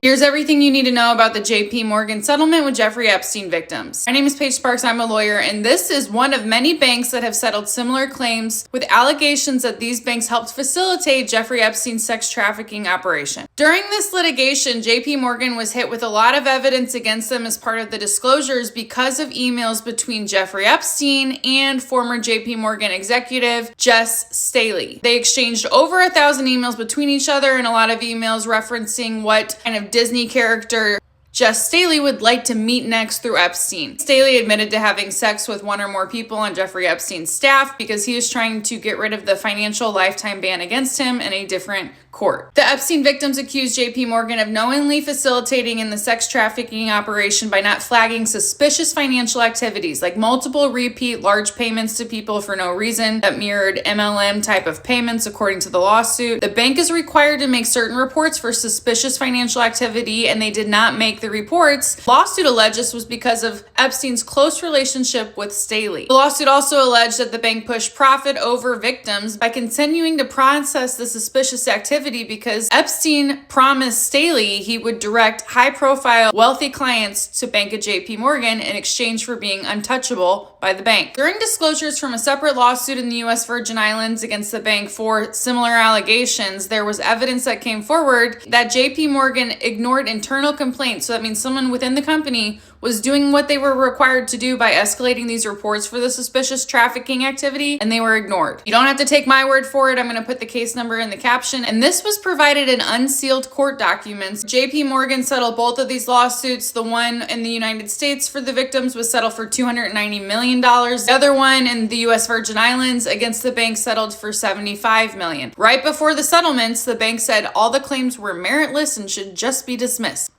Here's everything you need to know about the JPMorgan settlement with Jeffrey Epstein victims. My name is Paige Sparks, I'm a lawyer, and this is one of many banks that have settled similar claims with allegations that these banks helped facilitate Jeffrey Epstein's sex trafficking operation. During this litigation, JPMorgan was hit with a lot of evidence against them as part of the disclosures because of emails between Jeffrey Epstein and former JPMorgan executive Jes Staley. They exchanged over 1,000 emails between each other and a lot of emails referencing what kind of Disney character Jes Staley would like to meet next through Epstein. Staley admitted to having sex with one or more people on Jeffrey Epstein's staff because he was trying to get rid of the financial lifetime ban against him in a different court. The Epstein victims accused JPMorgan of knowingly facilitating in the sex trafficking operation by not flagging suspicious financial activities like multiple repeat large payments to people for no reason that mirrored MLM type of payments according to the lawsuit. The bank is required to make certain reports for suspicious financial activity and they did not make the reports. The lawsuit alleged this was because of Epstein's close relationship with Staley. The lawsuit also alleged that the bank pushed profit over victims by continuing to process the suspicious activity because Epstein promised Staley he would direct high-profile, wealthy clients to Bank of JPMorgan in exchange for being untouchable by the bank. During disclosures from a separate lawsuit in the U.S. Virgin Islands against the bank for similar allegations, there was evidence that came forward that JPMorgan ignored internal complaints. So that means someone within the company was doing what they were required to do by escalating these reports for the suspicious trafficking activity, and they were ignored. You don't have to take my word for it. I'm going to put the case number in the caption. And this was provided in unsealed court documents. JPMorgan settled both of these lawsuits. The one in the United States for the victims was settled for $290 million. The other one in the U.S. Virgin Islands against the bank settled for $75 million. Right before the settlements, the bank said all the claims were meritless and should just be dismissed.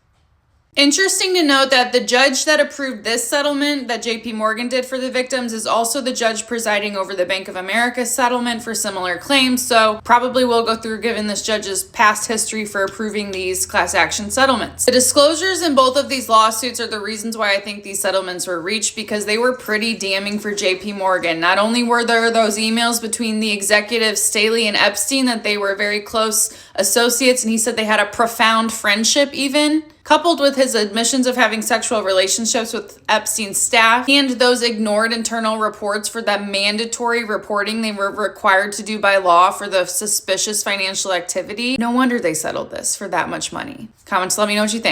Interesting to note that the judge that approved this settlement that JPMorgan did for the victims is also the judge presiding over the Bank of America settlement for similar claims, so probably will go through given this judge's past history for approving these class action settlements. The disclosures in both of these lawsuits are the reasons why I think these settlements were reached because they were pretty damning for JPMorgan. Not only were there those emails between the executives Staley and Epstein that they were very close associates and he said they had a profound friendship even, coupled with his admissions of having sexual relationships with Epstein's staff and those ignored internal reports for that mandatory reporting they were required to do by law for the suspicious financial activity. No wonder they settled this for that much money. Comments, let me know what you think.